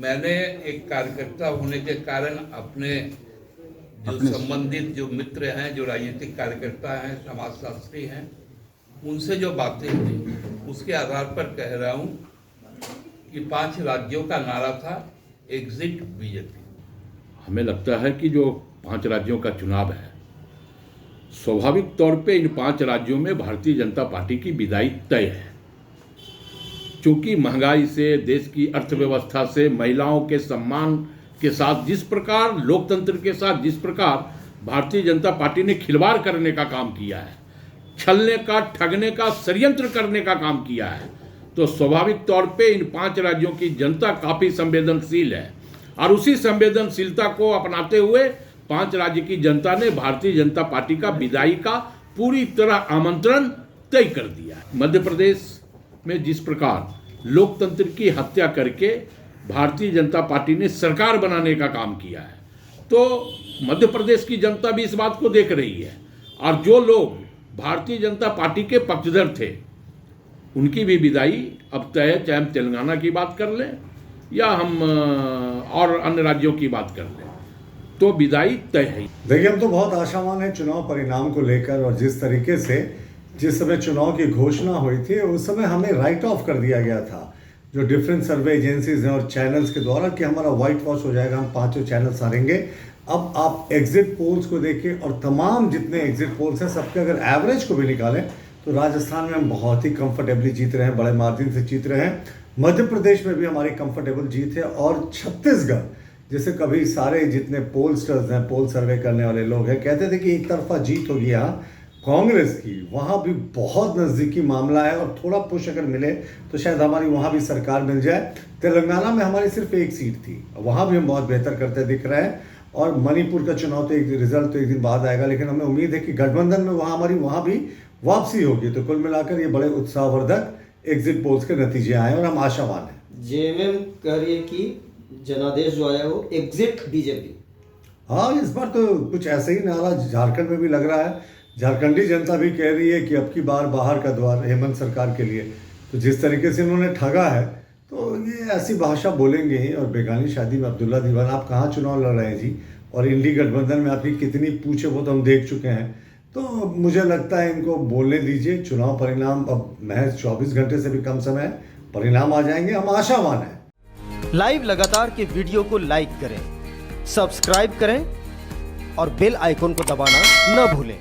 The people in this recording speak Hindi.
मैंने एक कार्यकर्ता होने के कारण अपने संबंधित जो मित्र हैं, जो राजनीतिक कार्यकर्ता हैं, समाजशास्त्री हैं, उनसे जो बातें हुई उसके आधार पर कह रहा हूं कि 5 राज्यों का नारा था एग्जिट बीजेपी। हमें लगता है कि जो 5 राज्यों का चुनाव है, स्वाभाविक तौर पे इन 5 राज्यों में भारतीय जनता पार्टी की विदाई तय है। क्योंकि महंगाई से, देश की अर्थव्यवस्था से, महिलाओं के सम्मान के साथ जिस प्रकार, लोकतंत्र के साथ जिस प्रकार भारतीय जनता पार्टी ने खिलवाड़ करने का काम किया है, छलने का, ठगने का, षड्यंत्र करने का काम किया है, तो स्वाभाविक तौर पे इन 5 राज्यों की जनता काफ़ी संवेदनशील है। और उसी संवेदनशीलता को अपनाते हुए 5 राज्य की जनता ने भारतीय जनता पार्टी का विदाई का पूरी तरह आमंत्रण तय कर दिया है। मध्य प्रदेश में जिस प्रकार लोकतंत्र की हत्या करके भारतीय जनता पार्टी ने सरकार बनाने का काम किया है, तो मध्य प्रदेश की जनता भी इस बात को देख रही है। और जो लोग भारतीय जनता पार्टी के पक्षधर थे, उनकी भी विदाई अब तय है, चाहे हम तेलंगाना की बात कर लें या हम और अन्य राज्यों की बात कर लें, तो विदाई तय है। देखिए, हम तो बहुत आशावान हैं चुनाव परिणाम को लेकर, और जिस तरीके से जिस समय चुनाव की घोषणा हुई थी उस समय हमें राइट ऑफ कर दिया गया था जो डिफरेंट सर्वे एजेंसीज हैं और चैनल्स के द्वारा कि हमारा वाइट वॉश हो जाएगा, हम 5 चैनल्स हारेंगे। अब आप एग्जिट पोल्स को देखिए, और तमाम जितने एग्जिट पोल्स हैं सबके अगर एवरेज को भी निकालें तो राजस्थान में हम बहुत ही कंफर्टेबली जीत रहे हैं, बड़े मार्जिन से जीत रहे हैं। मध्य प्रदेश में भी हमारी कंफर्टेबल जीत है, और छत्तीसगढ़, जैसे कभी सारे जितने पोलस्टर्स हैं, पोल सर्वे करने वाले लोग हैं, कहते थे कि एक तरफा जीत होगी यहाँ कांग्रेस की, वहाँ भी बहुत नज़दीकी मामला है, और थोड़ा पुश अगर मिले तो शायद हमारी वहाँ भी सरकार मिल जाए। तेलंगाना में हमारी सिर्फ 1 सीट थी, वहाँ भी हम बहुत बेहतर करते दिख रहे हैं, और मणिपुर का चुनाव तो एक रिजल्ट तो एक दिन बाद आएगा, लेकिन हमें उम्मीद है कि गठबंधन में हमारी वहाँ भी वापसी होगी। तो कुल मिलाकर ये बड़े उत्साहवर्धक एग्जिट पोल्स के नतीजे आए और हम आशावान हैं। जेएमएम कह रही है कि जनादेश जो आया वो एग्जिट बीजेपी। हाँ, इस बार तो कुछ ऐसे ही नारा झारखंड में भी लग रहा है। झारखंडी जनता भी कह रही है कि अब की बार बाहर का द्वार हेमंत सरकार के लिए। तो जिस तरीके से इन्होंने ठगा है, तो ये ऐसी भाषा बोलेंगे ही। और बेगानी शादी में अब्दुल्ला दीवान, आप कहाँ चुनाव लड़ रहे हैं जी, और इंडी गठबंधन में आपकी कितनी पूछे वो तो हम देख चुके हैं। तो मुझे लगता है इनको बोलने दीजिए। चुनाव परिणाम अब महज 24 घंटे से भी कम समय है, परिणाम आ जाएंगे, हम आशावान हैं। लाइव लगातार के वीडियो को लाइक करें, सब्सक्राइब करें और बेल आइकन को दबाना न भूलें।